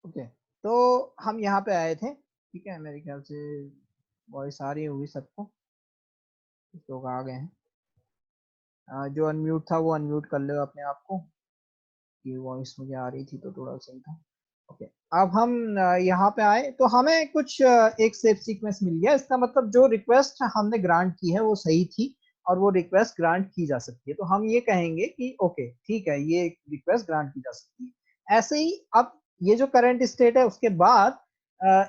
Okay, तो हम यहाँ पे आए थे, ठीक है, मेरे ख्याल से वॉइस आ रही होगी सबको, कुछ लोग आ गए हैं। जो अनम्यूट था वो अनम्यूट कर लो अपने आप को, कि वॉइस मुझे आ रही थी तो थोड़ा सही था। ओके, अब हम यहाँ पे आए तो हमें कुछ एक सेफ सीक्वेंस मिल गया। इसका मतलब जो रिक्वेस्ट हमने ग्रांट की है वो सही थी और वो रिक्वेस्ट ग्रांट की जा सकती है। तो हम ये कहेंगे कि ओके ठीक है, ये रिक्वेस्ट ग्रांट की जा सकती है। ऐसे ही अब ये जो करंट स्टेट है उसके बाद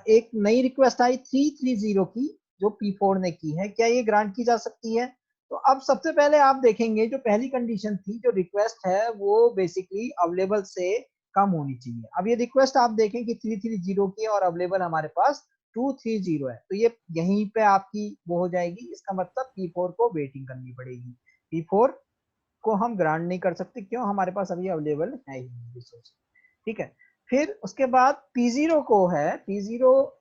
एक नई रिक्वेस्ट आई 330 की, जो P4 ने की है, क्या ये ग्रांट की जा सकती है? तो अब सबसे पहले आप देखेंगे जो पहली कंडीशन थी, जो रिक्वेस्ट है वो बेसिकली अवेलेबल से कम होनी चाहिए। अब ये रिक्वेस्ट आप देखें कि 330 की है और अवेलेबल हमारे पास 230 है, तो ये यहीं पे आपकी वो हो जाएगी। इसका मतलब P4 को वेटिंग करनी पड़ेगी। P4 को हम ग्रांट नहीं कर सकते, क्यों? हमारे पास अभी अवेलेबल है ही नहीं रिसोर्स, ठीक है। फिर उसके बाद P0 को है, P0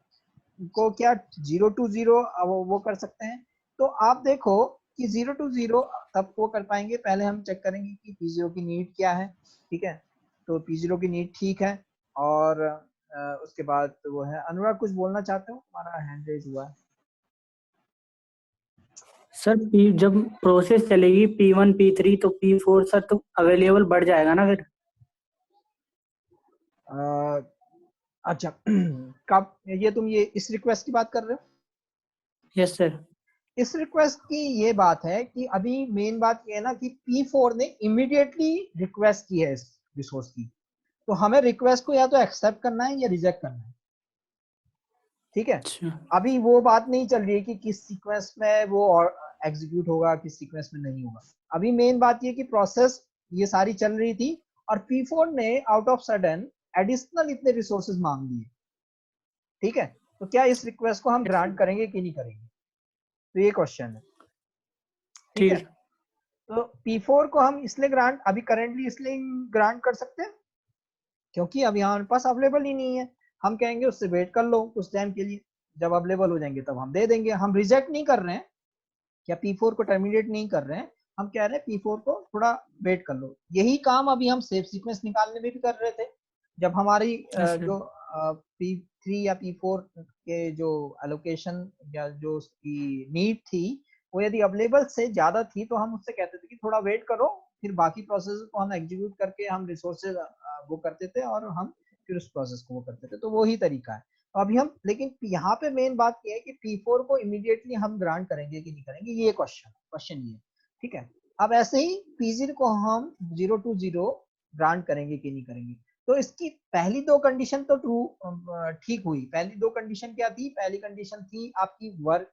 को क्या 0 to 0 वो कर सकते हैं? तो आप देखो कि 0 to 0 तब वो कर पाएंगे, पहले हम चेक करेंगे कि P0 की नीड क्या है, ठीक है। तो P0 की नीड ठीक है, और उसके बाद वो है। अनुराग कुछ बोलना चाहते हो? हमारा हैंड रेज हुआ है। सर जब प्रोसेस चलेगी P1 P3 तो P4 सर तो अवेलेबल बढ़ जाएगा ना फिर? अच्छा कब ये तुम ये इस रिक्वेस्ट की बात कर रहे हो? Yes sir. इस रिक्वेस्ट की ये बात है कि अभी मेन बात ये है ना कि P4 ने इमीडिएटली रिक्वेस्ट की है इस रिसोर्स की, तो हमें रिक्वेस्ट को या तो एक्सेप्ट करना है या रिजेक्ट करना है, ठीक है। अच्छा अभी वो बात नहीं चल रही है कि किस सीक्वेंस में वो एग्जीक्यूट होगा, किस सीक्वेंस में नहीं होगा। अभी मेन बात ये कि प्रोसेस ये सारी चल रही थी और P4 ने आउट ऑफ सडन एडिशनल इतने रिसोर्सेज मांग लिए, ठीक है। तो क्या इस रिक्वेस्ट को हम यस ग्रांट सर। करेंगे कि नहीं करेंगे? तो ये क्वेश्चन है, ठीक ठीक है। है। तो P4 को हम इसलिए ग्रांट अभी करेंटली इसलिए ग्रांट कर सकते हैं क्योंकि अभी हमारे पास अवेलेबल ही नहीं है। हम कहेंगे उससे वेट कर लो कुछ टाइम के लिए, जब अवेलेबल हो जाएंगे तब हम दे देंगे। हम रिजेक्ट नहीं कर रहे हैं, क्या P4 को टर्मिनेट नहीं कर रहे हैं, हम कह रहे हैं P4 को थोड़ा वेट कर लो। यही काम अभी हम सेफ सीक्वेंस निकालने में भी कर रहे थे। जब हमारी यस सर। जो P3 या P4 के जो एलोकेशन या जो उसकी नीड थी वो यदि अवेलेबल से ज्यादा थी तो हम उससे कहते थे कि थोड़ा वेट करो, फिर बाकी प्रोसेस को हम एग्जीक्यूट करके हम रिसोर्सेज वो करते थे और हम फिर उस प्रोसेस को वो करते थे। तो वही तरीका है। तो अभी हम, लेकिन यहाँ पे मेन बात ये है कि P4 को इमीडिएटली हम ग्रांट करेंगे कि नहीं करेंगे, ये क्वेश्चन ये, ठीक है। अब ऐसे ही P0 को हम 0 to 0 ग्रांट करेंगे कि नहीं करेंगे। तो इसकी पहली दो कंडीशन तो ट्रू ठीक हुई। पहली दो कंडीशन क्या थी? पहली कंडीशन थी आपकी वर्क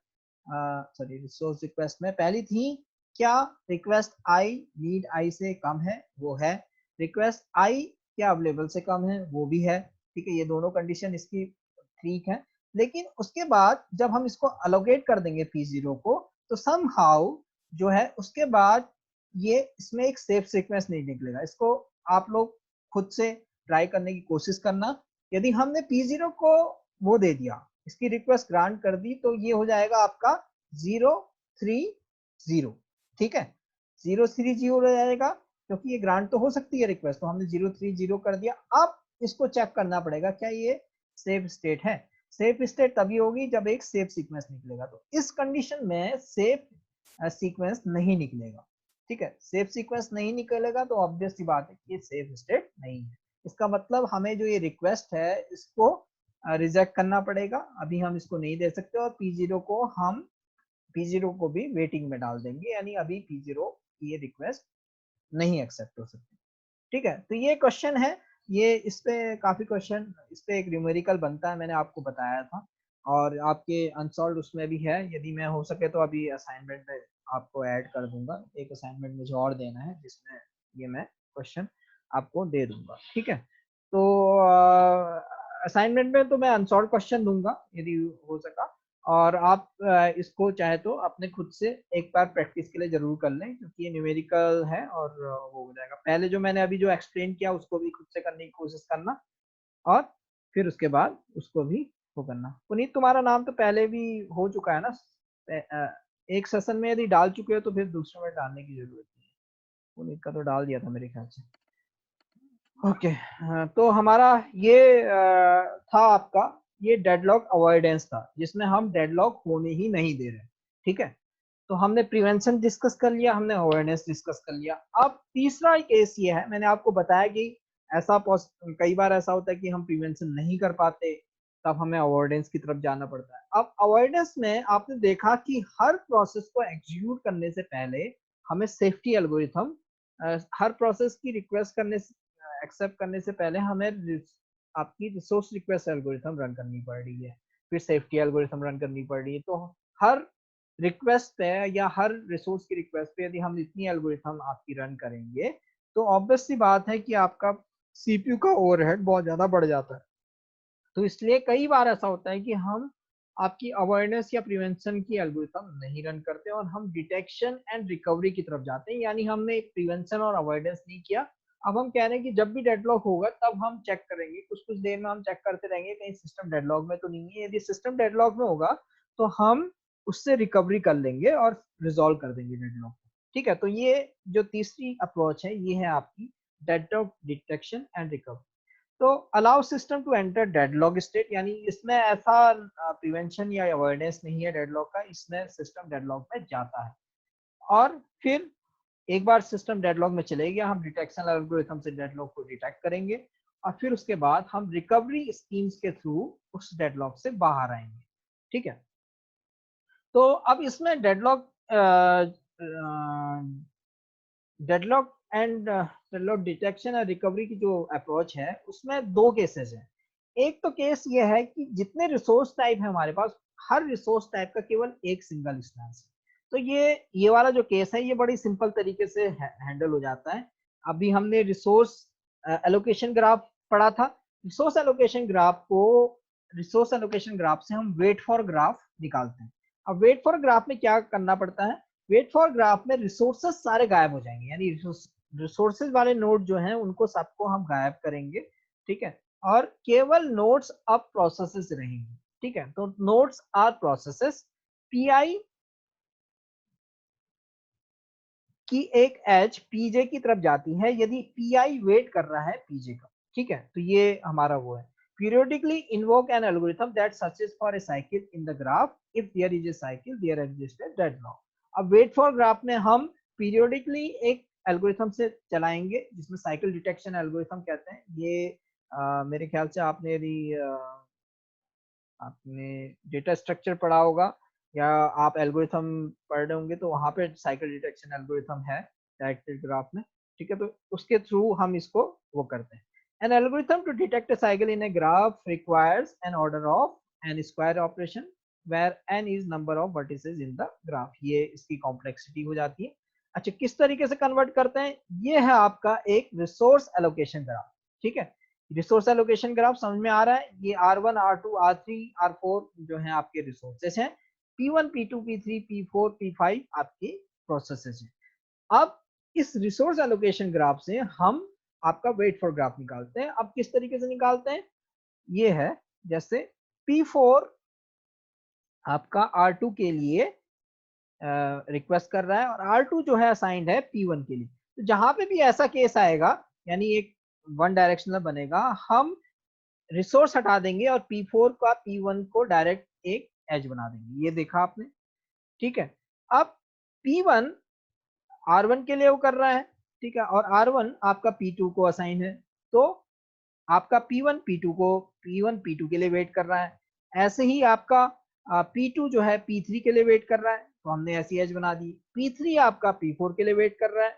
सॉरी रिसोर्स रिक्वेस्ट में पहली थी क्या, रिक्वेस्ट आई नीड आई से कम है, वो है। रिक्वेस्ट आई क्या अवेलेबल से कम है, वो भी है, ठीक है। ये दोनों कंडीशन इसकी ठीक है। लेकिन उसके बाद जब हम इसको अलोकेट कर देंगे P0 को, तो समहाउ जो है उसके बाद ये इसमें एक सेफ सीक्वेंस नहीं निकलेगा। इसको आप लोग खुद से ट्राई करने की कोशिश करना। यदि हमने P0 को वो दे दिया, इसकी रिक्वेस्ट ग्रांट कर दी, तो ये हो जाएगा आपका 030, ठीक है। 030 हो जाएगा क्योंकि ये ग्रांट तो हो सकती है रिक्वेस्ट, तो हमने 030 कर दिया। अब इसको चेक करना पड़ेगा क्या ये सेफ स्टेट है। सेफ स्टेट तभी होगी जब एक सेफ सीक्वेंस निकलेगा। तो इस कंडीशन में सेफ सीक्वेंस नहीं निकलेगा, ठीक है। सेफ सीक्वेंस नहीं निकलेगा तो ऑब्वियस सी बात है कि ये सेफ स्टेट नहीं है। इसका मतलब हमें जो ये रिक्वेस्ट है इसको रिजेक्ट करना पड़ेगा। अभी हम इसको नहीं दे सकते और P0 को हम P0 को भी वेटिंग में डाल देंगे, यानी अभी P0 की ये रिक्वेस्ट नहीं एक्सेप्ट हो सकती, ठीक है। तो ये क्वेश्चन है, ये इस पे काफी क्वेश्चन, इस पे एक न्यूमेरिकल बनता है, मैंने आपको बताया था और आपके अनसॉल्व उसमें भी है। यदि मैं हो सके तो अभी असाइनमेंट में आपको ऐड कर दूंगा। एक असाइनमेंट मुझे और देना है जिसमें ये मैं क्वेश्चन आपको दे दूंगा, ठीक है। तो असाइनमेंट में तो मैं अनसॉल्व क्वेश्चन दूंगा यदि हो सका, और आप इसको चाहे तो अपने खुद से एक बार प्रैक्टिस के लिए जरूर कर लें, क्योंकि ये न्यूमेरिकल है और वो हो जाएगा। पहले जो मैंने अभी जो एक्सप्लेन किया उसको भी खुद से करने की कोशिश करना, और फिर उसके बाद उसको भी वो करना। पुनीत तुम्हारा नाम तो पहले भी हो चुका है ना, एक सेशन में यदि डाल चुके हो तो फिर दूसरे में डालने की जरूरत नहीं है। पुनीत का तो डाल दिया था मेरे ख्याल से। ओके तो हमारा ये था आपका ये डेडलॉक अवॉइडेंस था, जिसमें हम डेडलॉक होने ही नहीं दे रहे। ठीक है, तो हमने प्रिवेंशन डिस्कस कर लिया, हमने अवेयरनेस डिस्कस कर लिया। अब तीसरा केस ये है, मैंने आपको बताया कि ऐसा कई बार ऐसा होता है कि हम प्रिवेंशन नहीं कर पाते, तब हमें अवॉइडेंस की तरफ जाना पड़ता है। अब अवॉइडेंस में आपने देखा कि हर प्रोसेस को एग्जीक्यूट करने से पहले हमें सेफ्टी एल्गोरिथम, हर प्रोसेस की रिक्वेस्ट करने से, एक्सेप्ट करने से पहले हमें आपकी रिसोर्स रिक्वेस्ट एल्गोरिथम रन करनी पड़ रही है, फिर सेफ्टी एल्गोरिथम रन करनी पड़ रही है। तो हर रिक्वेस्ट पे या हर रिसोर्स की रिक्वेस्ट पे यदि हम इतनी एल्गोरिथम आपकी रन करेंगे, तो ऑब्वियस सी बात है कि आपका सीपीयू का ओवरहेड बहुत ज्यादा बढ़ जाता है। तो इसलिए कई बार ऐसा होता है कि हम आपकी अवेयरनेस या प्रिवेंशन की एल्गोरिथम नहीं रन करते और हम डिटेक्शन एंड रिकवरी की तरफ जाते हैं, यानी हमने प्रिवेंशन और अवॉइडेंस नहीं किया। अब हम कह रहे हैं कि जब भी डेडलॉक होगा तब हम चेक करेंगे, कुछ कुछ देर में हम चेक करते रहेंगे कहीं सिस्टम डेडलॉक में तो नहीं है। यदि सिस्टम डेडलॉक में होगा तो हम उससे रिकवरी कर लेंगे और रिजॉल्व कर देंगे डेडलॉक को। ठीक है, तो ये जो तीसरी अप्रोच है ये है आपकी डेडलॉक डिटेक्शन एंड रिकवरी। तो allow system to enter deadlock state, यानी इसमें ऐसा प्रिवेंशन या अवेयरनेस नहीं है डेडलॉक का, इसमें सिस्टम डेडलॉक में जाता है। और फिर एक बार सिस्टम डेडलॉक में चले गया, हम डिटेक्शन एल्गोरिथम से डेडलॉक को डिटेक्ट करेंगे और फिर उसके बाद हम रिकवरी स्कीम्स के थ्रू उस डेडलॉक से बाहर आएंगे। ठीक है, तो अब इसमें डेडलॉक डिटेक्शन और रिकवरी की जो अप्रोच है उसमें दो केसेस हैं। एक तो केस ये है कि जितने रिसोर्स टाइप है हमारे पास, हर रिसोर्स टाइप का केवल एक सिंगल इंस्टेंस है। तो ये वाला जो केस है ये बड़ी सिंपल तरीके से हैंडल हो जाता है। अभी हमने रिसोर्स एलोकेशन ग्राफ पढ़ा था। रिसोर्स एलोकेशन ग्राफ से हम वेट फॉर ग्राफ निकालते हैं। अब वेट फॉर ग्राफ में क्या करना पड़ता है, वेट फॉर ग्राफ में रिसोर्सेस सारे गायब हो जाएंगे, यानी रिसोर्सेज वाले नोड जो हैं उनको सबको हम गायब करेंगे। ठीक है, और केवल नोड्स अब प्रोसेसेस रहेंगे। ठीक है, तो नोड्स आर प्रोसेसेस। पीआई की एक एज पीजे की तरफ जाती है यदि पीआई वेट कर रहा है पीजे का। ठीक है, तो ये हमारा वो है। periodically invoke an algorithm that searches for a cycle in the graph. If there is a cycle there exists a deadlock. अब वेट फॉर ग्राफ में हम पीरियोडिकली एक एल्गोरिथम से चलाएंगे जिसमें साइकिल डिटेक्शन एल्गोरिथम कहते हैं। ये मेरे ख्याल से आपने डेटा स्ट्रक्चर पढ़ा होगा या आप एल्गोरिथम पढ़ रहे होंगे, तो वहां पे साइकिल डिटेक्शन एल्गोरिथम है डायरेक्टेड ग्राफ में। ठीक है, तो उसके थ्रू हम इसको वो करते हैं। An algorithm to detect a cycle in a graph requires an order of n square operation where n is number of vertices in the graph. ये इसकी कॉम्प्लेक्सिटी हो जाती है। अच्छा, किस तरीके से कन्वर्ट करते हैं, ये है आपका एक रिसोर्स एलोकेशन ग्राफ। ठीक है, रिसोर्स एलोकेशन ग्राफ समझ में आ रहा है। ये R1 R2 R3 R4 जो है आपके रिसोर्सेस हैं। P1 P2 P3 P4 P5 आपके प्रोसेसेस हैं। अब इस रिसोर्स एलोकेशन ग्राफ से हम आपका वेट फॉर ग्राफ निकालते हैं। अब किस तरीके से निकालते हैं, ये है जैसे P4 आपका R2 के लिए रिक्वेस्ट कर रहा है और R2 जो है असाइंड है P1 के लिए। तो जहां पे भी ऐसा केस आएगा, यानी एक वन डायरेक्शनल बनेगा, हम रिसोर्स हटा देंगे और P4 का P1 को डायरेक्ट एक एज बना देंगे। ये देखा आपने। ठीक है, अब P1 R1 के लिए वो कर रहा है। ठीक है, और R1 आपका P2 को असाइन है, तो आपका P1 P2 के लिए वेट कर रहा है। ऐसे ही आपका P2 जो है P3 के लिए वेट कर रहा है, तो हमने ऐसी एज बना दी। P3 आपका P4 के लिए वेट कर रहा है।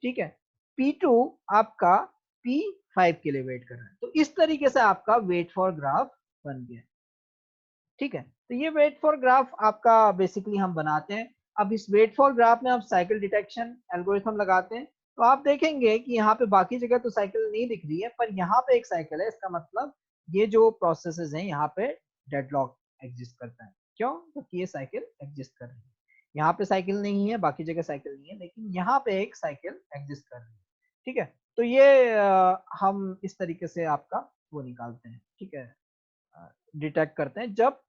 ठीक है, P2 आपका P5 के लिए वेट कर रहा है। तो इस तरीके से आपका वेट फॉर ग्राफ बन गया। ठीक है, तो ये वेट फॉर ग्राफ आपका बेसिकली हम बनाते हैं। अब इस वेट फॉर ग्राफ में हम साइकिल डिटेक्शन एल्गोरिथम लगाते हैं। तो आप देखेंगे कि यहाँ पे बाकी जगह तो साइकिल नहीं दिख रही है, पर यहाँ पे एक साइकिल है। इसका मतलब ये जो प्रोसेसेस हैं यहाँ पे डेडलॉक एग्जिस्ट करता है। क्यों? क्योंकि ये साइकिल एग्जिस्ट कर रही है। यहाँ पे साइकिल नहीं है, बाकी जगह साइकिल नहीं है, लेकिन यहाँ पे एक साइकिल एग्जिस्ट कर रही है। ठीक है, तो ये हम इस तरीके से आपका वो निकालते हैं। ठीक है, डिटेक्ट करते हैं जब,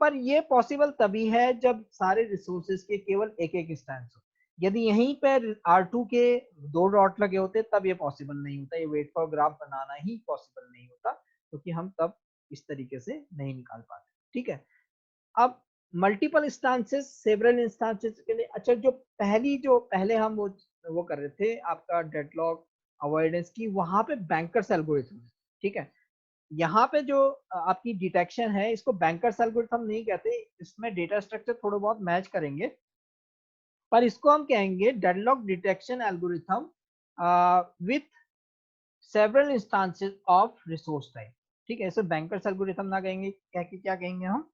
पर ये पॉसिबल तभी है जब सारे रिसोर्सेज के केवल एक एक इंस्टेंस हो। यदि यहीं पर R2 के 2 डॉट लगे होते तब ये पॉसिबल नहीं होता, ये वेट फॉर ग्राफ बनाना ही पॉसिबल नहीं होता, क्योंकि हम तब इस तरीके से नहीं निकाल पाते। ठीक है, अब मल्टीपल इंस्टांसेस, सेवरल इंस्टांसेस के लिए, अच्छा जो पहले हम वो कर रहे थे आपका डेडलॉक अवॉइडेंस की, वहां पे बैंकर्स एल्गोरिथम, ठीक है, यहाँ पे जो आपकी डिटेक्शन है इसको बैंकर्स एल्गोरिथम नहीं कहते, इसमें डेटा स्ट्रक्चर थोड़ा बहुत मैच करेंगे, पर इसको हम कहेंगे deadlock detection algorithm with several instances of resource type. ठीक है, इसे बैंकर्स एल्गोरिथम ना कहेंगे, क्या कहेंगे हम,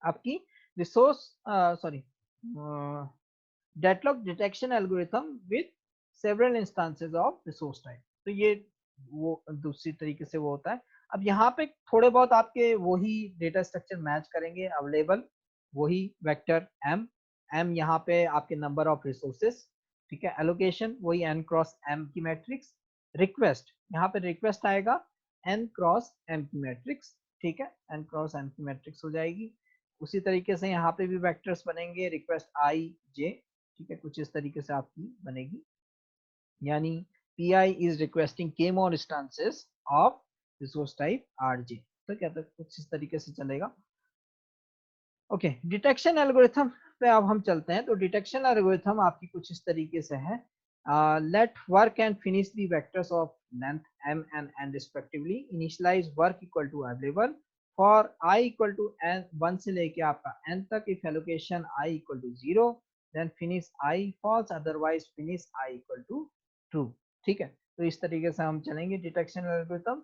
आपकी resource sorry deadlock detection algorithm with several instances of resource type. तो ये वो दूसरी तरीके से वो होता है। अब यहाँ पे थोड़े बहुत आपके वही डेटा स्ट्रक्चर मैच करेंगे, अवेलेबल वही वेक्टर एम यहाँ पे आपके नंबर ऑफ रिसोर्सेस, ठीक है, एलोकेशन वही n क्रॉस m की मैट्रिक्स, रिक्वेस्ट यहाँ पे रिक्वेस्ट आएगा n क्रॉस m की मैट्रिक्स, ठीक है, n क्रॉस m की मैट्रिक्स हो जाएगी। उसी तरीके से यहाँ पे भी वेक्टर्स बनेंगे, रिक्वेस्ट i j, ठीक है, कुछ इस तरीके से आपकी बनेगी, यानी pi is requesting k more instances of resource type rj। तो क्या, तो कुछ इस तरीके से चलेगा। ओके, डिटेक्शन एल्गोरिथम पे अब हम चलते हैं। तो डिटेक्शन एल्गोरिथम आपकी कुछ इस तरीके से है, let work and finish the vectors of length m and n respectively, initialize work equal to available for I equal to n 1 से लेके आपका n तक, if allocation I equal to 0 then finish I false, otherwise finish I equal to true। ठीक है, तो इस तरीके से हम चलेंगे detection algorithm.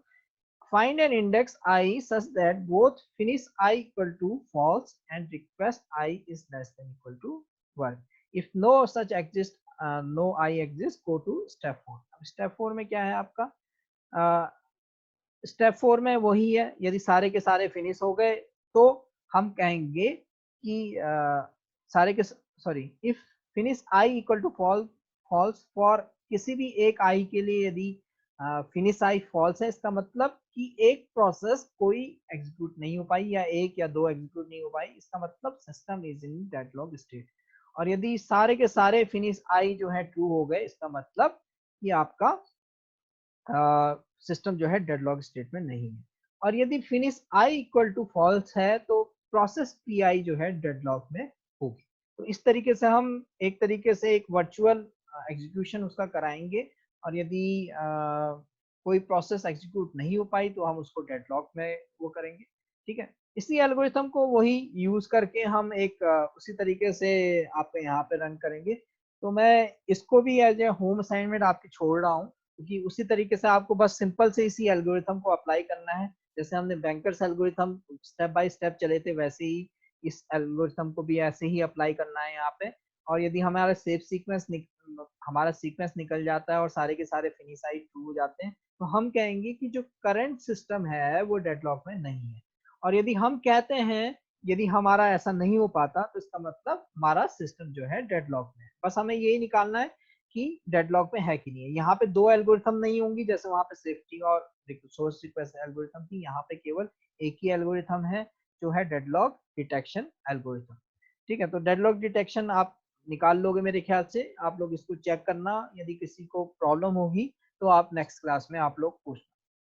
Find an index I such that both finish I equal to false and request I is less than equal to 1। If no such exists, no I exists, go to step 4। अब step 4 में क्या है आपका, step 4 में वही है, यदि सारे के सारे फिनिश हो गए तो हम कहेंगे कि सारे के sorry, if finish i equal to false for किसी भी एक आई के लिए, यदि फिनिश आई फॉल्स है, इसका मतलब कि एक प्रोसेस कोई एग्जीक्यूट नहीं हो पाई, या एक या दो एग्जीक्यूट नहीं हो पाई, इसका मतलब system is in deadlock state. और यदि सारे के सारे फिनिश आई जो है ट्रू हो गए, इसका मतलब कि आपका सिस्टम जो है डेडलॉक स्टेट में नहीं है। और यदि finish i equal to false है तो प्रोसेस पी आई जो है डेडलॉक में होगी। तो इस तरीके से हम एक तरीके से एक वर्चुअल एग्जीक्यूशन उसका कराएंगे, और यदि कोई प्रोसेस एग्जीक्यूट नहीं हो पाई तो हम उसको डेडलॉक में वो करेंगे। ठीक है, इसी एल्गोरिथम को वही यूज करके हम एक उसी तरीके से आपके यहाँ पे रन करेंगे। तो मैं इसको भी एज ए होम असाइनमेंट आपकी छोड़ रहा हूँ, क्योंकि उसी तरीके से आपको बस सिंपल से इसी एल्गोरिथम को अप्लाई करना है। जैसे हमने bankers algorithm step by step चले थे, वैसे ही इस एल्गोरिथम को भी ऐसे ही अप्लाई करना है यहाँ पे। और यदि हमारा सीक्वेंस निकल जाता है और सारे के सारे फिनिशाइड ट्रू हो जाते हैं, तो हम कहेंगे कि जो करंट सिस्टम है वो डेडलॉक में नहीं है। और यदि हम कहते हैं यदि हमारा ऐसा नहीं हो पाता, तो इसका मतलब हमारा सिस्टम जो है डेडलॉक में है। बस हमें यही निकालना है कि डेडलॉक में है कि नहीं है। यहाँ पे दो एल्गोरिथम नहीं होंगी, जैसे वहां पे सेफ्टी और रिसोर्स रिक्वेस्ट एल्गोरिथम थी, यहाँ पे केवल एक ही एल्गोरिथम है जो है डेडलॉक डिटेक्शन एल्गोरिथम। ठीक है, तो डेडलॉक डिटेक्शन आप निकाल लोगे मेरे ख्याल से। आप लोग इसको चेक करना, यदि किसी को प्रॉब्लम होगी तो आप नेक्स्ट क्लास में आप लोग पूछना।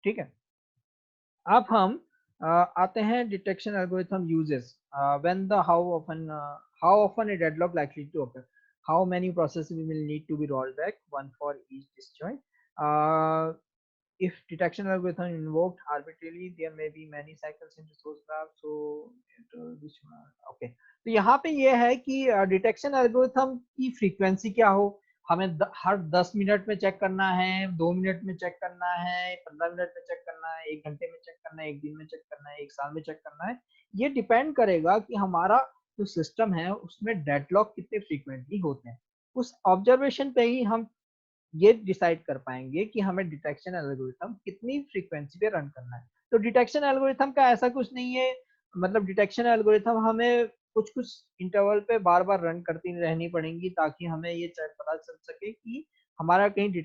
ठीक है, अब हम आते हैं detection algorithm uses. When the how often a deadlock likely to occur, how many processes will need to be rolled back, one for each disjoint, if detection algorithm invoked arbitrarily there may be many cycles in resource graph, so which one? Okay, तो यहाँ पे ये है कि detection algorithm की frequency क्या हो, हमें हर 10 मिनट में चेक करना है, 2 मिनट में चेक करना है, 15 मिनट में चेक करना है, 1 घंटे में चेक करना है, 1 दिन में चेक करना है, 1 साल में चेक करना है। ये डिपेंड करेगा कि हमारा जो सिस्टम है उसमें डेडलॉक कितने फ्रीक्वेंटली होते हैं। उस ऑब्जर्वेशन पे ही हम ये डिसाइड कर पाएंगे कि हमें डिटेक्शन एल्गोरिथम कितनी फ्रीक्वेंसी पे रन करना है। तो डिटेक्शन एल्गोरिथम का ऐसा कुछ नहीं है, मतलब डिटेक्शन एल्गोरिथम हमें कुछ कुछ इंटरवल पे बार बार रन करती रहनी पड़ेंगी, ताकि हमें ये पता चल सके कि हमारा कहीं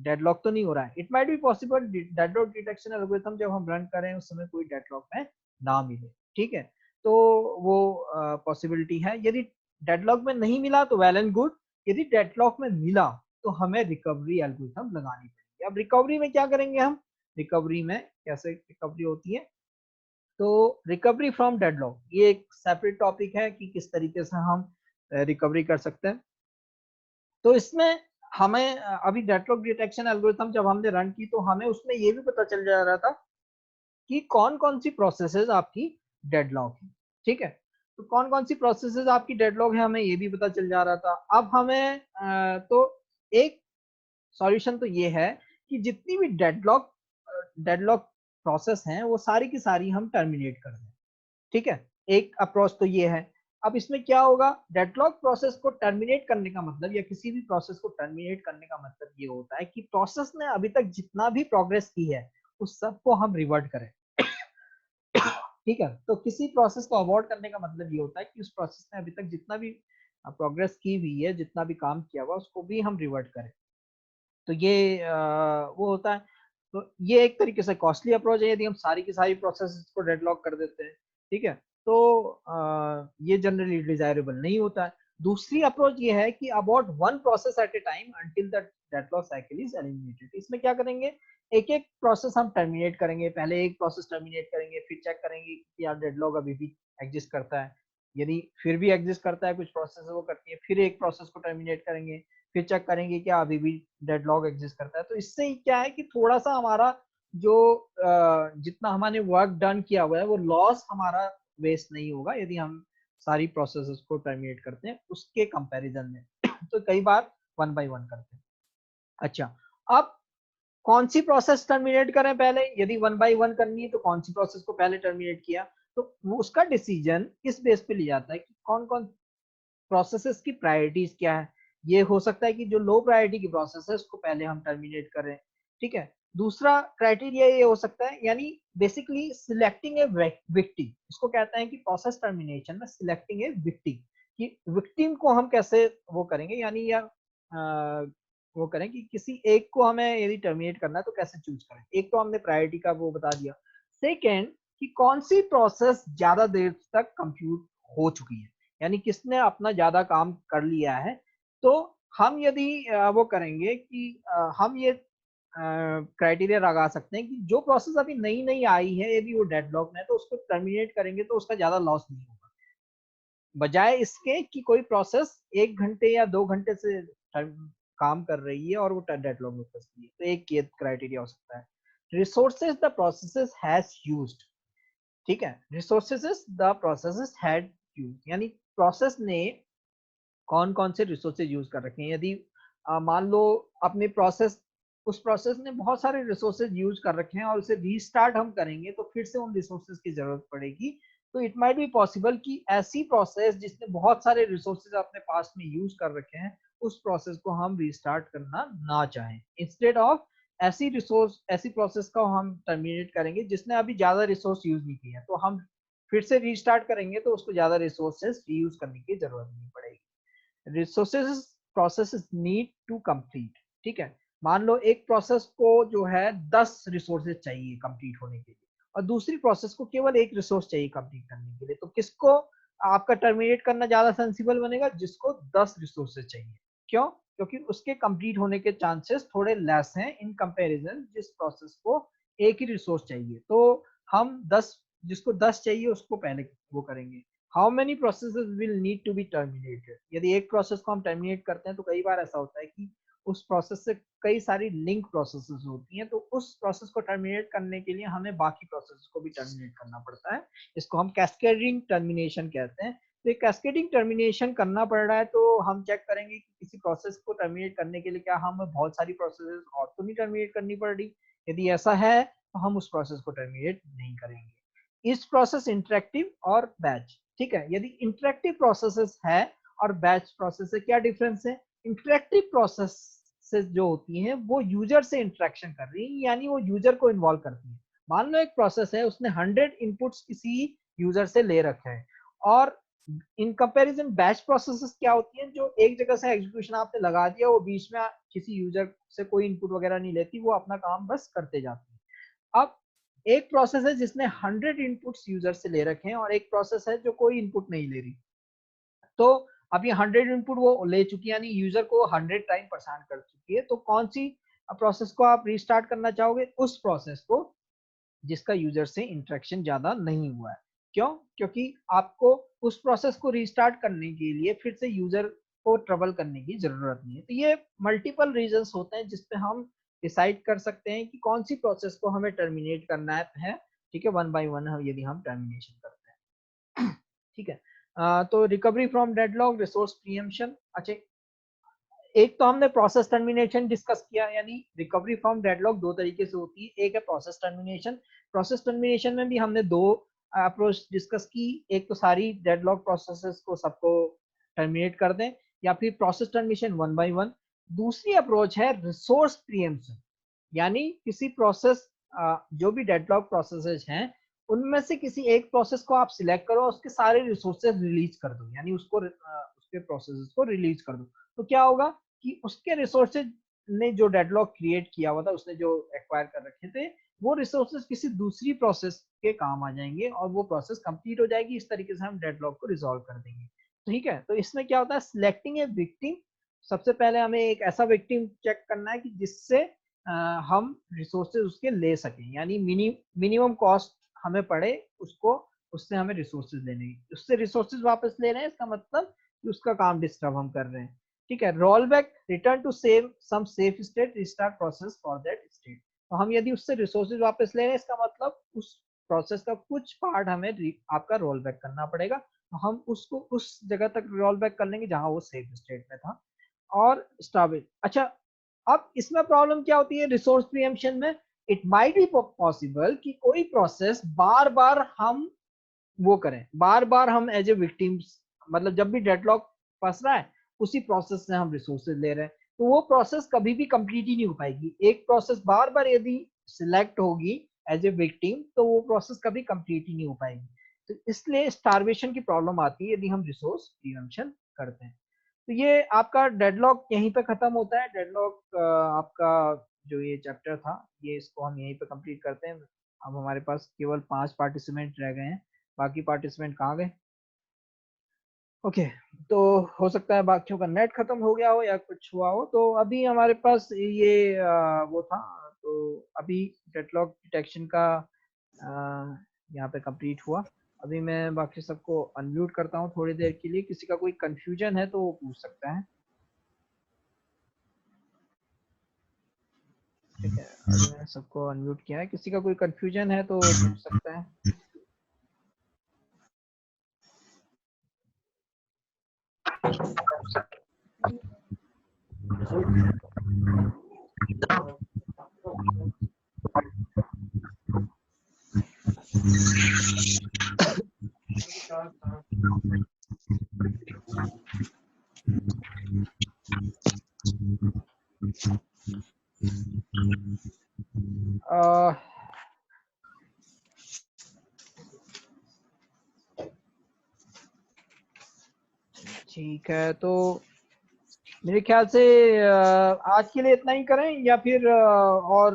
डेडलॉक तो नहीं हो रहा है। It might be possible deadlock detection algorithm जब हम रन करें उस समय कोई डेडलॉक में ना मिले। ठीक है, तो वो पॉसिबिलिटी है। यदि डेडलॉक में नहीं मिला तो वेल एंड गुड, यदि डेडलॉक में मिला तो हमें रिकवरी एल्गोरिथम लगानी पड़ेगी। अब रिकवरी में क्या करेंगे हम, रिकवरी में कैसे रिकवरी होती है, तो रिकवरी फ्रॉम डेडलॉक ये एक सेपरेट टॉपिक है कि किस तरीके से हम रिकवरी कर सकते हैं। तो इसमें हमें अभी डेडलॉक डिटेक्शन एल्गोरिथम जब हमने रन की तो हमें उसमें ये भी पता चल जा रहा था कि कौन कौन सी प्रोसेसेस आपकी डेडलॉक है, ठीक है। तो कौन कौन सी प्रोसेसेस आपकी डेडलॉक है हमें ये भी पता चल जा रहा था। अब हमें तो एक सॉल्यूशन तो ये है कि जितनी भी डेडलॉक प्रोसेस हैं वो सारी की सारी हम टर्मिनेट कर दें, ठीक है। एक अप्रोच तो ये है। अब इसमें क्या होगा, डेडलॉक प्रोसेस को टर्मिनेट करने का मतलब या किसी भी प्रोसेस को टर्मिनेट करने का मतलब ये होता है कि प्रोसेस ने अभी तक जितना भी प्रोग्रेस की है उस सब को हम रिवर्ट करें, ठीक है। तो किसी प्रोसेस को अवॉइड करने का मतलब ये होता है कि उस प्रोसेस ने अभी तक जितना भी प्रोग्रेस की हुई है, जितना भी काम किया हुआ उसको भी हम रिवर्ट करें। तो ये वो होता है। तो ये एक तरीके से कॉस्टली अप्रोच है यदि हम सारी की सारी प्रोसेस को डेडलॉक कर देते हैं, ठीक है। तो ये जनरली डिजायरेबल नहीं होता है। दूसरी अप्रोच ये है कि about one process at A time until the deadlock cycle is eliminated. इसमें क्या करेंगे, एक एक प्रोसेस हम टर्मिनेट करेंगे, पहले एक प्रोसेस टर्मिनेट करेंगे, फिर चेक करेंगे कि यार डेडलॉक अभी भी एग्जिस्ट करता है, यदि फिर भी एग्जिस्ट करता है, कुछ प्रोसेस वो करती है, फिर एक प्रोसेस को टर्मिनेट करेंगे, फिर चेक करेंगे क्या अभी भी डेडलॉक एग्जिस्ट करता है। तो इससे क्या है कि थोड़ा सा हमारा जो जितना हमने वर्क डन किया हुआ है वो लॉस हमारा वेस्ट नहीं होगा यदि हम सारी प्रोसेसेस को टर्मिनेट करते हैं उसके कंपैरिजन में। तो कई बार वन बाय वन करते हैं। अच्छा, अब कौन सी प्रोसेस टर्मिनेट करें पहले, यदि वन बाय वन करनी है तो कौन सी प्रोसेस को पहले टर्मिनेट किया, तो वो उसका डिसीजन इस बेस पे लिया जाता है कि कौन कौन प्रोसेसेस की प्रायोरिटीज क्या है। ये हो सकता है कि जो लो प्रायोरिटी की प्रोसेस है उसको पहले हम टर्मिनेट करें, ठीक है। दूसरा क्राइटेरिया ये हो सकता है, यानी बेसिकली सिलेक्टिंग ए विक्टिम, इसको कहते हैं कि प्रोसेस टर्मिनेशन में सिलेक्टिंग ए विक्टिम, कि विक्टिम को हम कैसे वो करेंगे, यानी या वो करें कि किसी एक को हमें यदि टर्मिनेट करना है तो कैसे चूज करें। एक तो हमने प्रायोरिटी का वो बता दिया। सेकेंड, कि कौन सी प्रोसेस ज्यादा देर तक कंप्यूट हो चुकी है, यानी किसने अपना ज्यादा काम कर लिया है। तो हम यदि वो करेंगे कि हम ये क्राइटेरिया लगा सकते हैं कि जो प्रोसेस अभी नई नई आई है यदि वो डेडलॉक में है तो उसको टर्मिनेट करेंगे तो उसका ज्यादा लॉस नहीं होगा, बजाय इसके कि कोई प्रोसेस 1 घंटे या 2 घंटे से काम कर रही है और वो डेडलॉक में फंस गई है। तो एक ये क्राइटेरिया हो सकता है। Resources the processes has used, ठीक है, resources the processes had used, यानी प्रोसेस ने कौन कौन से रिसोर्सेज यूज कर रखे हैं। यदि मान लो अपने प्रोसेस उस प्रोसेस ने बहुत सारे रिसोर्सेज यूज कर रखे हैं और उसे रीस्टार्ट हम करेंगे तो फिर से उन रिसोर्सेज की जरूरत पड़ेगी। तो इट माइट बी पॉसिबल कि ऐसी प्रोसेस जिसने बहुत सारे रिसोर्सेज अपने पास में यूज कर रखे हैं उस प्रोसेस को हम रीस्टार्ट करना ना चाहें, इंस्टेड ऑफ ऐसी प्रोसेस को हम टर्मिनेट करेंगे जिसने अभी ज्यादा रिसोर्स यूज नहीं किए हैं, तो हम फिर से रीस्टार्ट करेंगे तो उसको ज्यादा रिसोर्सेज रीयूज करने की जरूरत नहीं पड़ेगी। Resources process need to complete, ठीक है। मान लो एक प्रोसेस को जो है 10 रिसोर्सेज चाहिए कंप्लीट होने के लिए और दूसरी प्रोसेस को केवल एक रिसोर्स चाहिए कंप्लीट करने के लिए, तो किसको आपका टर्मिनेट करना ज्यादा सेंसिबल बनेगा, जिसको 10 रिसोर्सेज चाहिए। क्यों, क्योंकि उसके कंप्लीट होने के चांसेस थोड़े लेस हैं इन कंपैरिजन जिस प्रोसेस को एक ही रिसोर्स चाहिए। तो हम 10, जिसको 10 चाहिए उसको पहले वो करेंगे। How many processes will need to be terminated, यदि एक प्रोसेस को हम टर्मिनेट करते हैं तो कई बार ऐसा होता है कि उस प्रोसेस से कई सारी लिंक प्रोसेसेस होती हैं, तो उस प्रोसेस को टर्मिनेट करने के लिए हमें बाकी प्रोसेस को भी टर्मिनेट करना पड़ता है। इसको हम कैस्केडिंग टर्मिनेशन कहते हैं। तो ये कैस्केडिंग टर्मिनेशन करना पड़ रहा है तो हम चेक करेंगे कि किसी प्रोसेस को टर्मिनेट करने के लिए क्या हमें बहुत सारी प्रोसेसेस और तो नहीं टर्मिनेट करनी पड़ रही। यदि ऐसा है तो हम उस प्रोसेस को टर्मिनेट नहीं करेंगे। इस प्रोसेस इंटरेक्टिव और बैच, ठीक है। यदि इंटरेक्टिव प्रोसेसेस है और बैच प्रोसेस से क्या डिफरेंस है, इंटरेक्टिव प्रोसेस जो होती हैं वो यूजर से इंटरेक्शन कर रही है, यानी वो यूजर को इन्वॉल्व करती है। मान लो एक प्रोसेस है उसने 100 इनपुट्स किसी यूजर से ले रखे हैं और इन कंपैरिजन बैच प्रोसेसेस क्या होती हैं जो एक जगह से एग्जीक्यूशन आपने लगा दिया, वो बीच में किसी यूजर से कोई इनपुट वगैरह नहीं लेती, वो अपना काम बस करते जाती है। अब एक प्रोसेस है जिसने 100 इनपुट्स यूजर से ले रखे हैं और एक प्रोसेस है जो कोई इनपुट नहीं ले रही। तो अब ये 100 इनपुट वो ले चुकी है, यानी यूजर को 100 टाइम परेशान कर चुकी है। तो कौन सी प्रोसेस को आप रीस्टार्ट करना चाहोगे? उस प्रोसेस को जिसका यूजर से इंटरेक्शन ज्यादा नहीं हुआ है। क्यों? क्योंकि आपको उस प्रोसेस को रीस्टार्ट करने के लिए फिर से यूजर को ट्रबल करने की जरूरत नहीं है। तो ये मल्टीपल रीजंस होते हैं जिसपे हम डिसाइड कर सकते हैं कि कौन सी प्रोसेस को हमें टर्मिनेट करना है। ठीक है, वन बाय वन हम यदि हम टर्मिनेशन करते हैं। ठीक है, तो recovery from deadlock, resource preemption. अच्छा, एक तो हमने प्रोसेस टर्मिनेशन डिस्कस किया, यानी रिकवरी फ्रॉम डेडलॉक दो तरीके से होती है। एक है प्रोसेस टर्मिनेशन। प्रोसेस टर्मिनेशन में भी हमने दो अप्रोच डिस्कस की, एक तो सारी डेडलॉक प्रोसेसेस को सबको टर्मिनेट कर दें, या फिर process termination one by one. दूसरी अप्रोच है रिसोर्स प्रीएम्पशन, यानी किसी प्रोसेस, जो भी डेडलॉक प्रोसेसेस हैं उनमें से किसी एक प्रोसेस को आप सिलेक्ट करो, उसके सारे रिसोर्सेज रिलीज कर दो, यानी उसको उसके प्रोसेसेस को रिलीज कर दो। तो क्या होगा कि उसके रिसोर्सेज ने जो डेडलॉक क्रिएट किया हुआ था, उसने जो एक्वायर कर रखे थे, वो रिसोर्सेज किसी दूसरी प्रोसेस के काम आ जाएंगे और वो प्रोसेस कंप्लीट हो जाएगी। इस तरीके से हम डेडलॉक को रिजॉल्व कर देंगे। ठीक है, तो इसमें क्या होता है, सिलेक्टिंग ए विक्टिम। सबसे पहले हमें एक ऐसा विक्टिम चेक करना है कि जिससे हम रिसोर्सेज उसके ले सकें, यानी मिनिमम कॉस्ट हमें पड़े उसको, उससे हमें रिसोर्सेज लेने की, उससे रिसोर्सेज वापस ले रहे हैं, इसका मतलब कि उसका काम डिस्टर्ब हम कर रहे हैं। ठीक है, roll back, return to save some safe state, restart process for that state. तो हम यदि उससे रिसोर्सेज वापस ले रहे हैं, इसका मतलब उस प्रोसेस का कुछ पार्ट हमें आपका रोल बैक करना पड़ेगा। तो हम उसको उस जगह तक रोल बैक कर लेंगे जहां वो सेफ स्टेट में था। और स्टार्वेज, अच्छा, अब इसमें प्रॉब्लम क्या होती है रिसोर्स प्रीएम्पशन में? इट माइट बी पॉसिबल कि कोई प्रोसेस बार बार हम वो करें, बार बार हम एज ए विक्टिम्स, मतलब जब भी डेडलॉक फंस रहा है उसी प्रोसेस से हम रिसोर्सेज ले रहे हैं, तो वो प्रोसेस कभी भी कंप्लीट ही नहीं हो पाएगी। एक प्रोसेस बार बार यदि सिलेक्ट होगी एज ए विक्टिम, तो वो प्रोसेस कभी कंप्लीट ही नहीं हो पाएगी। तो इसलिए स्टारवेशन की प्रॉब्लम आती है यदि हम रिसोर्स प्रीएम्पशन करते हैं। तो ये आपका डेडलॉक यहीं पे खत्म होता है। डेडलॉक आपका जो ये चैप्टर था, ये इसको हम यहीं पे कंप्लीट करते हैं। अब हमारे पास केवल 5 पार्टिसिपेंट रह गए हैं, बाकी पार्टिसिपेंट कहाँ गए? ओके, तो हो सकता है बाकियों का नेट खत्म हो गया हो या कुछ हुआ हो। तो अभी हमारे पास ये वो था, तो अभी डेडलॉक डिटेक्शन का यहाँ पे कंप्लीट हुआ। अभी मैं बाकी सबको अनम्यूट करता हूँ थोड़ी देर के लिए। किसी का कोई कंफ्यूजन है तो वो पूछ सकता है। ठीक है, अभी मैंने सबको अनम्यूट किया है। किसी का कोई कंफ्यूजन है तो पूछ सकता है। ठीक है, तो मेरे ख्याल से आज के लिए इतना ही करें या फिर और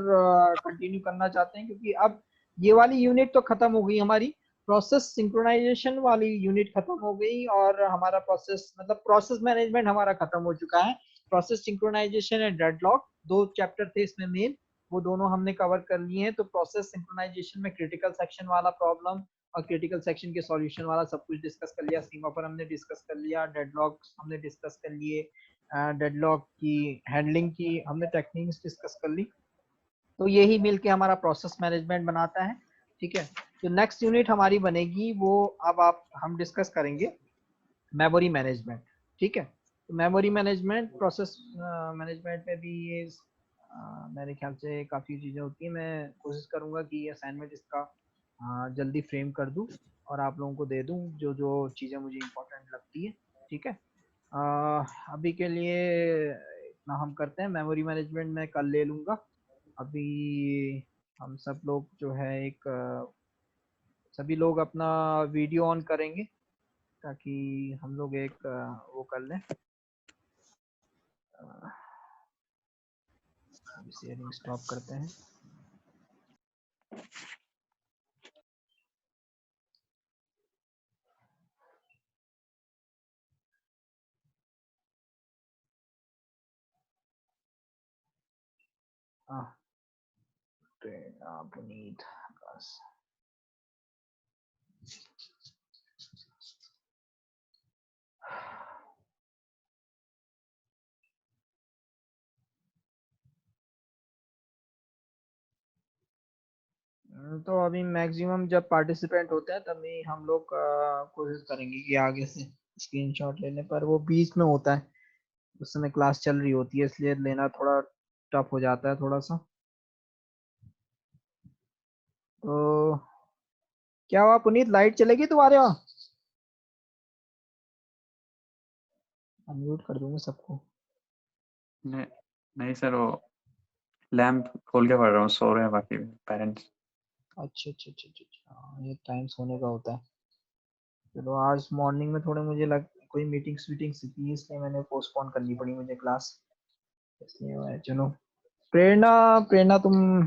कंटिन्यू करना चाहते हैं? क्योंकि अब ये वाली यूनिट तो खत्म हो गई हमारी, प्रोसेस सिंक्रोनाइजेशन वाली यूनिट खत्म हो गई, और हमारा प्रोसेस मतलब प्रोसेस मैनेजमेंट हमारा खत्म हो चुका है। प्रोसेस सिंक्रोनाइजेशन एंड डेडलॉक दो चैप्टर थे इसमें मेन, वो दोनों हमने कवर कर लिए हैं। तो प्रोसेस सिंक्रोनाइजेशन में क्रिटिकल सेक्शन वाला प्रॉब्लम और क्रिटिकल सेक्शन के सॉल्यूशन वाला सब कुछ डिस्कस कर लिया। सीमा पर हमने डिस्कस कर लिया, डेडलॉक हमने डिस्कस कर लिए, डेडलॉक की हैंडलिंग की हमने टेक्निक्स डिस्कस कर ली। तो यही मिलके हमारा प्रोसेस मैनेजमेंट बनाता है। ठीक है, तो नेक्स्ट यूनिट हमारी बनेगी वो, अब आप हम डिस्कस करेंगे मेमोरी मैनेजमेंट। ठीक है, तो मेमोरी मैनेजमेंट, प्रोसेस मैनेजमेंट में भी ये मेरे ख्याल से काफ़ी चीज़ें होती हैं। मैं कोशिश करूँगा कि ये असाइनमेंट इसका जल्दी फ्रेम कर दूँ और आप लोगों को दे दूँ जो जो चीज़ें मुझे इम्पोर्टेंट लगती है। ठीक है, अभी के लिए इतना हम करते हैं। मेमोरी मैनेजमेंट मैं कल ले लूँगा। अभी हम सब लोग जो है एक सभी लोग अपना वीडियो ऑन करेंगे ताकि हम लोग एक वो कर लें। शेयरिंग स्टॉप करते हैं। पुनीत आकाश। तो अभी मैक्सिमम जब पार्टिसिपेंट होते हैं तभी हम लोग कोशिश करेंगे कि आगे से स्क्रीनशॉट लेने, पर वो बीच में होता है, उस समय क्लास चल रही होती है, इसलिए लेना थोड़ा टफ हो जाता है थोड़ा सा। तो क्या हुआ पुनीत, लाइट चलेगी तुम्हारे वहाँ? अनम्यूट कर दूंगा सबको। नहीं नहीं सर, वो लैंप खोल के पढ़ रहा हूँ, सो रहे हैं बाकी पेरेंट्स। अच्छा अच्छा अच्छा अच्छा अच्छा, हाँ, ये टाइम सोने का होता है। चलो आज मॉर्निंग में थोड़े मुझे कोई मीटिंग्स वीटिंग्स थी, इसलिए मैंने पोस्टपोन करनी पड़ी मुझे क्लास, इसलिए चलो। प्रेरणा, प्रेरणा तुम,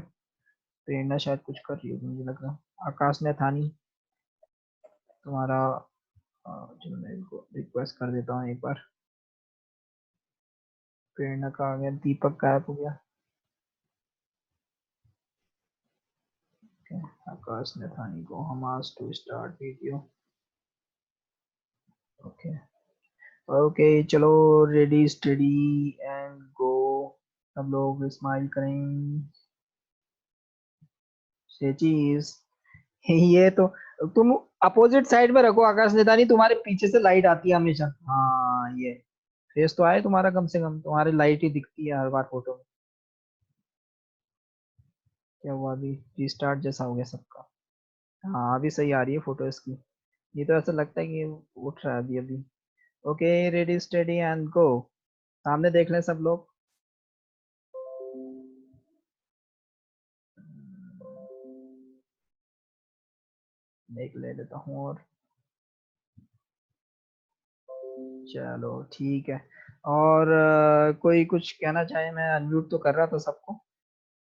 प्रेरणा शायद कुछ कर रही हो मुझे लग रहा। आकाश ने था नहीं तुम्हारा, चलो मैं इनको रिक्वेस्ट कर देता हूँ एक बार। प्रेरणा का आ गया, दीपक गायब हो गया। आकाश ने था नहीं को हम आज to start video. Okay okay चलो, रेडी स्टडी एंड गो। सब लोग स्माइल करें। चीज ये तो तुम अपोजिट साइड में रखो आकाश नेतानी, तुम्हारे पीछे से लाइट आती है हमेशा। हाँ ये फेस तो आए तुम्हारा, कम से कम तुम्हारी लाइट ही दिखती है हर बार फोटो में। क्या हुआ अभी, रीस्टार्ट जैसा हो गया सबका? हाँ अभी सही आ रही है फोटो इसकी। ये तो ऐसा लगता है कि उठ रहा है अभी अभी। ओके रेडी स्टडी एंड गो। सामने देख लें सब लोग। देख ले लेता हूँ और चलो ठीक है। और कोई कुछ कहना चाहे? मैं अनम्यूट तो कर रहा था सबको।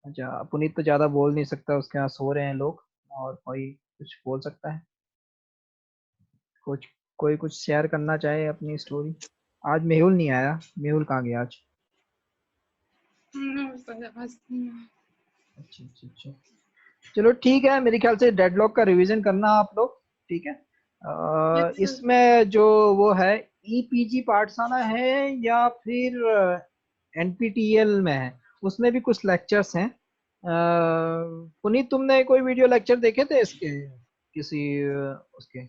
अच्छा पुनीत तो ज्यादा बोल नहीं सकता, उसके यहाँ सो रहे हैं लोग। और कोई कुछ बोल सकता है? कुछ कोई कुछ शेयर करना चाहे अपनी स्टोरी? आज मेहुल नहीं आया, मेहुल कहाँ गया आज? अच्छा अच्छा अच्छा, चलो ठीक है। मेरे ख्याल से डेडलॉक का रिवीजन करना आप लोग, ठीक है। इसमें जो वो है ईपीजी पाठशाला है या फिर एनपीटीईएल में है, उसमें भी कुछ लेक्चर्स हैं। पुनीत तुमने कोई वीडियो लेक्चर देखे थे इसके? किसी उसके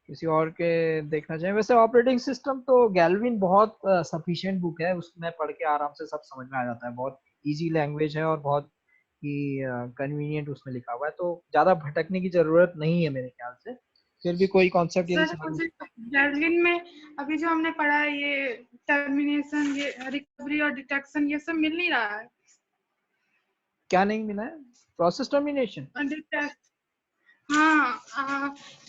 किसी और के देखना चाहिए। वैसे ऑपरेटिंग सिस्टम तो गैल्विन बहुत सफिशिएंट बुक है, उसमें पढ़ के आराम से सब समझ में आ जाता है। बहुत इजी लैंग्वेज है और बहुत ही कन्वीनियंट उसमें लिखा हुआ है, तो ज्यादा भटकने की जरूरत नहीं है मेरे ख्याल से। फिर भी कोई कॉन्सेप्ट यदि सर समझ मुझे गैल्विन में अभी जो हमने पढ़ा है, ये टर्मिनेशन, ये रिकवरी और डिटेक्शन, ये सब मिल नहीं रहा है। क्या नहीं मिला है? Process termination? हाँ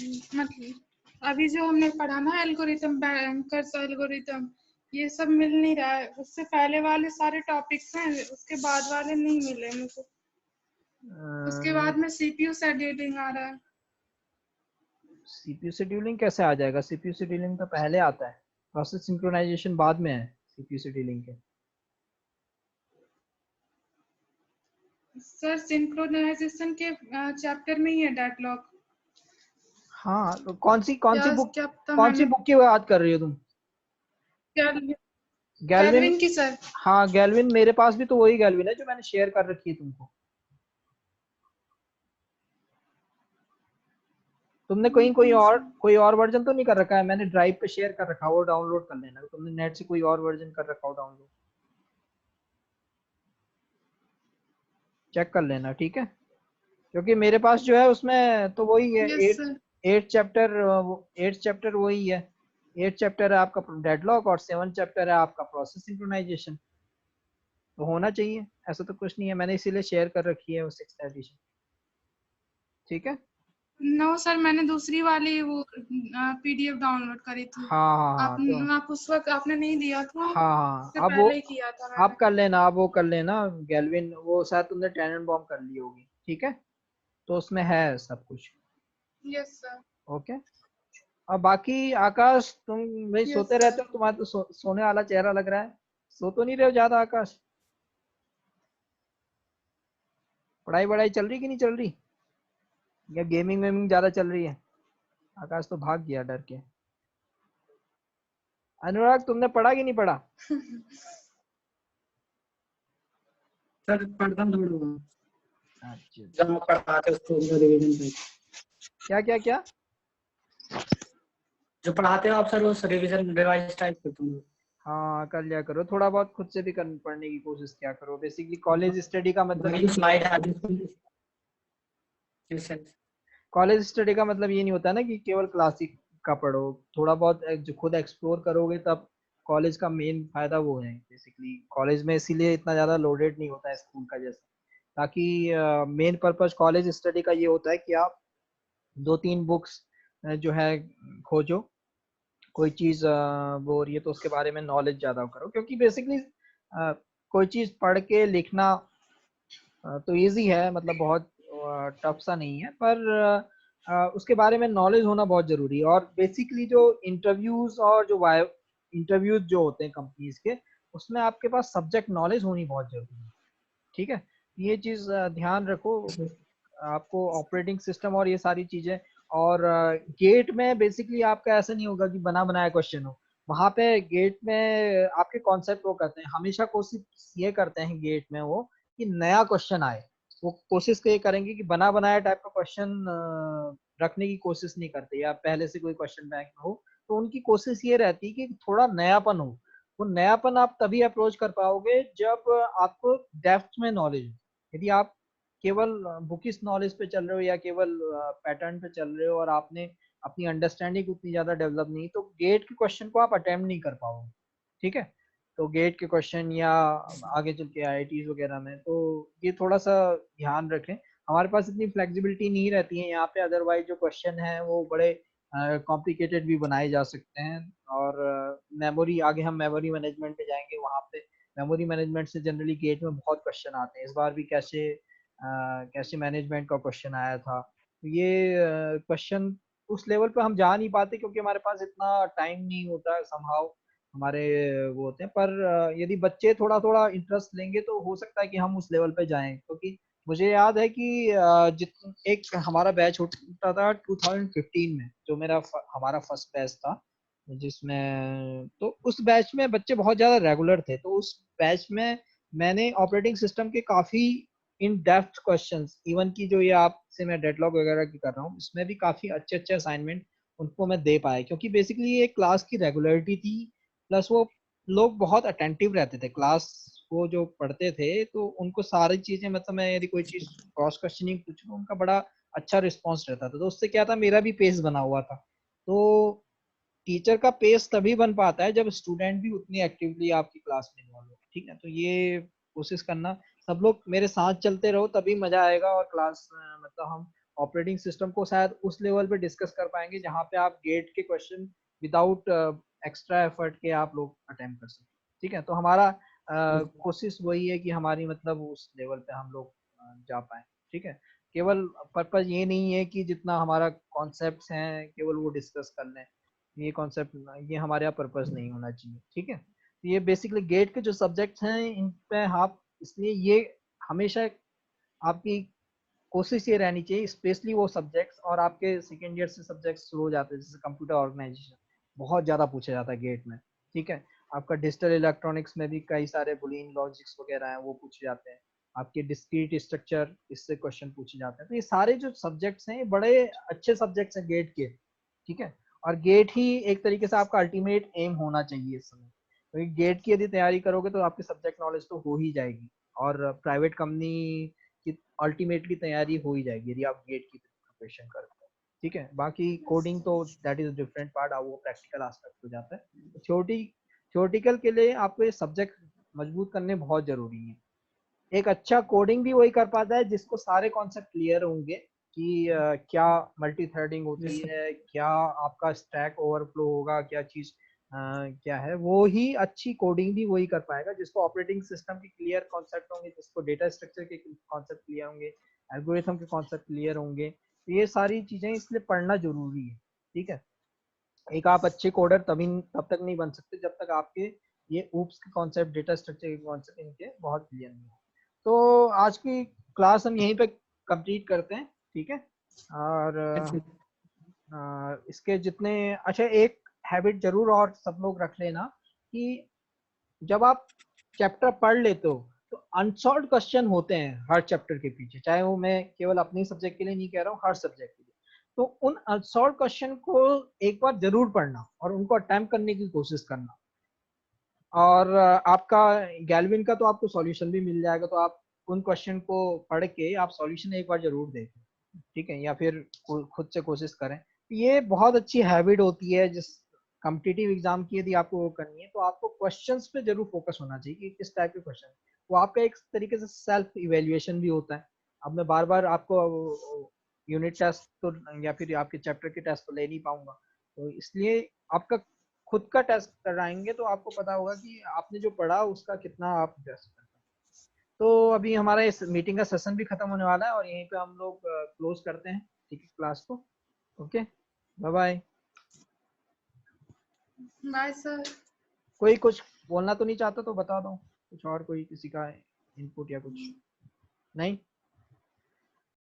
मतलब अभी जो हमने पढ़ा ना एल्गोरिथम, बैंकर्स एल्गोरिथम, ये सब मिल नहीं रहा है। उससे पहले वाले सारे टॉपिक्स हैं, उसके बाद वाले नहीं मिले मुझे। उसके बाद में सीपीयू शेड्यूलिंग आ रहा है। सीपीयू शेड्यूलिंग कैसे आ जाएगा? सीपीयू शेड्यूलिंग तो पहले आता है, प्रोसेस सिंक्रोनाइजेशन बाद में है सीपीयू शेड्यूलिंग के। सर सिंक्रोनाइजेशन के चैप्टर में ही है डेडलॉक। हाँ तो कौन सी बुक, क्या पता कौन सी मैंने बुक की बात कर रही हो तुम? गैल्विन? गैल्विन की सर। हाँ गैल्विन मेरे पास भी तो वही गैल्विन है जो मैंने शेयर कर रखी है तुमको। तुमने कहीं कोई और वर्जन तो नहीं कर रखा है? मैंने ड्राइव पे शेयर कर रखा है, वो डाउनलोड कर लेना। तुमने नेट से कोई और वर्जन कर रखा हो डाउनलोड, चेक कर लेना, ठीक है। क्योंकि मेरे पास जो है उसमें तो वही है, यस सर। एट चैप्टर वही है। 8 चैप्टर है आपका डेडलॉक और 7 चैप्टर है आपका प्रोसेस सिंक्रोनाइजेशन। तो होना चाहिए, ऐसा तो कुछ नहीं है, मैंने इसीलिए शेयर कर रखी है वो 6th एडिशन, ठीक है। नो सर, मैंने दूसरी वाली वो पीडीएफ डाउनलोड करी थी। हाँ हाँ हाँ तो आप उस वक्त आपने नहीं दिया था, हाँ हाँ उससे अब वो पहले ही किया था मैंने। आप कर लेना, आप वो कर लेना। गैल्विन वो शायद तुमने टेनन बॉम्ब कर ली होगी, ठीक है। तो उसमें है सब कुछ, यस सर। ओके। और बाकी आकाश तुम भाई यस सोते रहते सर। हो, तुम्हारा तो सोने वाला चेहरा लग रहा है। सो तो नहीं रहे हो ज्यादा आकाश? पढ़ाई वढ़ाई चल रही कि नहीं चल रही, या गेमिंग वेमिंग ज्यादा चल रही है? आकाश तो भाग गया डर के। अनुराग तुमने पढ़ा कि नहीं पढ़ा? सर पढ़ता हूँ थोड़ा बहुत। अच्छा, जब आप पढ़ाते उसको रिवीजन पे, क्या क्या क्या? जो पढ़ाते हो आप सर वो रिवीजन रिवाइज टाइप करता हूँ। हाँ कर लिया करो, थोड़ा बहुत खुद से भी पढ़ने की कोशिश किया करो। बेसिकली कॉलेज स्टडी का मतलब बाकी ये जो स्लाइड है सेंस। कॉलेज स्टडी का मतलब ये नहीं होता ना कि केवल क्लासिक का पढ़ो, थोड़ा बहुत जो खुद एक्सप्लोर करोगे तब कॉलेज का मेन फायदा वो है। बेसिकली कॉलेज में इसीलिए इतना ज़्यादा लोडेड नहीं होता है स्कूल का जैसा, ताकि मेन पर्पस कॉलेज स्टडी का ये होता है कि आप 2-3 बुक्स जो है खोजो, कोई चीज़ वो हो रही है तो उसके बारे में नॉलेज ज़्यादा करो, क्योंकि बेसिकली कोई चीज़ पढ़ के लिखना तो इजी है, मतलब बहुत टफ सा नहीं है, पर उसके बारे में नॉलेज होना बहुत ज़रूरी है। और बेसिकली जो इंटरव्यूज़ और जो इंटरव्यूज़ जो होते हैं कंपनीज के, उसमें आपके पास सब्जेक्ट नॉलेज होनी बहुत ज़रूरी है। ठीक है, ये चीज़ ध्यान रखो, आपको ऑपरेटिंग सिस्टम और ये सारी चीज़ें। और गेट में बेसिकली आपका ऐसा नहीं होगा कि बना बनाया क्वेश्चन हो, वहाँ पे गेट में आपके कॉन्सेप्ट वो करते हैं, हमेशा कोशिश ये करते हैं गेट में वो कि नया क्वेश्चन आए। वो कोशिश ये करेंगे कि बना बनाया टाइप का क्वेश्चन रखने की कोशिश नहीं करते, या पहले से कोई क्वेश्चन बैंक में हो, तो उनकी कोशिश ये रहती है कि थोड़ा नयापन हो। वो नयापन आप तभी अप्रोच कर पाओगे जब आपको डेप्थ में नॉलेज हो। यदि आप केवल बुकिश नॉलेज पे चल रहे हो या केवल पैटर्न पे चल रहे हो और आपने अपनी अंडरस्टैंडिंग उतनी ज़्यादा डेवलप नहीं, तो गेट के क्वेश्चन को आप अटेम्प्ट नहीं कर पाओगे। ठीक है, तो गेट के क्वेश्चन या आगे चल के आईआईटीज वगैरह में, तो ये थोड़ा सा ध्यान रखें। हमारे पास इतनी फ्लेक्सिबिलिटी नहीं रहती है यहाँ पे, अदरवाइज जो क्वेश्चन है वो बड़े कॉम्प्लिकेटेड भी बनाए जा सकते हैं। और मेमोरी, आगे हम मेमोरी मैनेजमेंट पे जाएंगे, वहाँ पे मेमोरी मैनेजमेंट से जनरली गेट में बहुत क्वेश्चन आते हैं। इस बार भी कैशे मैनेजमेंट का क्वेश्चन आया था। तो ये क्वेश्चन उस लेवल पे हम जा नहीं पाते क्योंकि हमारे पास इतना टाइम नहीं होता समहाउ, हमारे वो होते हैं। पर यदि बच्चे थोड़ा थोड़ा इंटरेस्ट लेंगे तो हो सकता है कि हम उस लेवल पे जाएं, क्योंकि मुझे याद है कि एक हमारा बैच होता था 2015 में, जो हमारा फर्स्ट बैच था, जिसमें तो उस बैच में बच्चे बहुत ज़्यादा रेगुलर थे। तो उस बैच में मैंने ऑपरेटिंग सिस्टम के काफ़ी इन डेप्थ क्वेश्चंस, इवन की जो ये आपसे मैं डेडलॉक वगैरह की कर रहा हूँ, इसमें भी काफ़ी अच्छे अच्छे असाइनमेंट उनको मैं दे पाया, क्योंकि बेसिकली ये क्लास की रेगुलरिटी थी, प्लस वो लोग बहुत अटेंटिव रहते थे क्लास को जो पढ़ते थे, तो उनको सारी चीज़ें, मतलब मैं यदि कोई चीज़ क्रॉस क्वेश्चनिंग पूछ लूँ, उनका बड़ा अच्छा रिस्पॉन्स रहता था। तो उससे क्या था, मेरा भी पेस बना हुआ था। तो टीचर का पेस तभी बन पाता है जब स्टूडेंट भी उतनी एक्टिवली आपकी क्लास में इन्वॉल्व हो। ठीक है, तो ये कोशिश करना, सब लोग मेरे साथ चलते रहो तभी मजा आएगा, और क्लास मतलब हम ऑपरेटिंग सिस्टम को शायद उस लेवल पे डिस्कस कर पाएंगे जहाँ पे आप गेट के क्वेश्चन विदाउट एक्स्ट्रा एफर्ट के आप लोग अटेम्प्ट कर सकते। ठीक है, तो हमारा कोशिश वही है कि हमारी मतलब उस लेवल पे हम लोग जा पाए। ठीक है, केवल पर्पज ये नहीं है कि जितना हमारा कॉन्सेप्ट्स हैं केवल वो डिस्कस कर लें, ये कॉन्सेप्ट, ये हमारे यहाँ पर्पस नहीं होना चाहिए। ठीक है, तो ये बेसिकली गेट के जो सब्जेक्ट्स हैं इन पे आप, इसलिए ये हमेशा आपकी कोशिश ये रहनी चाहिए, स्पेशली वो सब्जेक्ट्स, और आपके सेकेंड ईयर से सब्जेक्ट्स शुरू हो जाते हैं, जैसे कंप्यूटर ऑर्गेनाइजेशन बहुत ज़्यादा पूछा जाता है गेट में। ठीक है, आपका डिजिटल इलेक्ट्रॉनिक्स में भी कई सारे बुलियन लॉजिक्स वगैरह हैं वो पूछे जाते हैं, आपके डिस्क्रीट स्ट्रक्चर, इससे क्वेश्चन पूछे जाते हैं। तो ये सारे जो सब्जेक्ट्स हैं ये बड़े अच्छे सब्जेक्ट्स हैं गेट के। ठीक है, और गेट ही एक तरीके से आपका अल्टीमेट एम होना चाहिए इस समय, क्योंकि गेट की यदि तैयारी करोगे तो आपकी सब्जेक्ट नॉलेज तो हो ही जाएगी, और प्राइवेट कंपनी की अल्टीमेटली तैयारी हो ही जाएगी यदि आप गेट की प्रिपरेशन करते हो। ठीक है, बाकी कोडिंग तो दैट इज डिफरेंट पार्ट, वो प्रैक्टिकल एस्पेक्ट हो जाता है। थ्योरेटिकल के लिए आपको ये सब्जेक्ट मजबूत करने बहुत जरूरी है। एक अच्छा कोडिंग भी वही कर पाता है जिसको सारे कॉन्सेप्ट क्लियर होंगे कि क्या मल्टी थ्रेडिंग होती है, क्या आपका स्टैक ओवरफ्लो होगा, क्या चीज क्या है, वो ही अच्छी कोडिंग भी वही कर पाएगा जिसको ऑपरेटिंग सिस्टम के क्लियर कॉन्सेप्ट होंगे, जिसको डेटा स्ट्रक्चर के कॉन्सेप्ट क्लियर होंगे, एल्गोरिथम के कॉन्सेप्ट क्लियर होंगे। तो ये सारी चीजें इसलिए पढ़ना जरूरी है। ठीक है, एक आप अच्छे कोडर तब तक नहीं बन सकते जब तक आपके ये ऊप्स के कॉन्सेप्ट, डेटा स्ट्रक्चर के कॉन्सेप्ट इनके बहुत क्लियर नहीं हो। तो आज की क्लास हम यहीं पे कंप्लीट करते हैं, ठीक है। और इसके जितने, अच्छा एक हैबिट जरूर और सब लोग रख लेना कि जब आप चैप्टर पढ़ लेते हो तो अनसॉल्व क्वेश्चन होते हैं हर चैप्टर के पीछे, चाहे वो मैं केवल अपनी सब्जेक्ट के लिए नहीं कह रहा हूँ, हर सब्जेक्ट के लिए। तो उन अनसॉल्व क्वेश्चन को एक बार जरूर पढ़ना और उनको अटेम्प्ट करने की कोशिश करना। और आपका गैल्विन का तो आपको सॉल्यूशन भी मिल जाएगा, तो आप उन क्वेश्चन को पढ़ के आप सॉल्यूशन एक बार जरूर देखें, ठीक है, या फिर खुद से कोशिश करें। ये बहुत अच्छी हैबिट होती है जिस कॉम्पिटिटिव एग्जाम की यदि आपको वो करनी है, तो आपको क्वेश्चंस पे जरूर फोकस होना चाहिए कि किस टाइप के क्वेश्चन। वो आपका एक तरीके से सेल्फ इवेल्युएशन भी होता है। अब मैं बार बार आपको यूनिट टेस्ट तो या फिर आपके चैप्टर के टेस्ट तो ले नहीं पाऊंगा, तो इसलिए आपका खुद का टेस्ट कराएंगे तो आपको पता होगा कि आपने जो पढ़ा उसका कितना आप बेस्ट कर पाए। तो अभी हमारा इस मीटिंग का सेशन भी खत्म होने वाला है और यहीं पे हम लोग क्लोज करते हैं, ठीक है, क्लास को। Okay, bye bye. Bye sir. कोई कुछ बोलना तो नहीं चाहता तो बता दो, कुछ और कोई किसी का इनपुट या कुछ नहीं।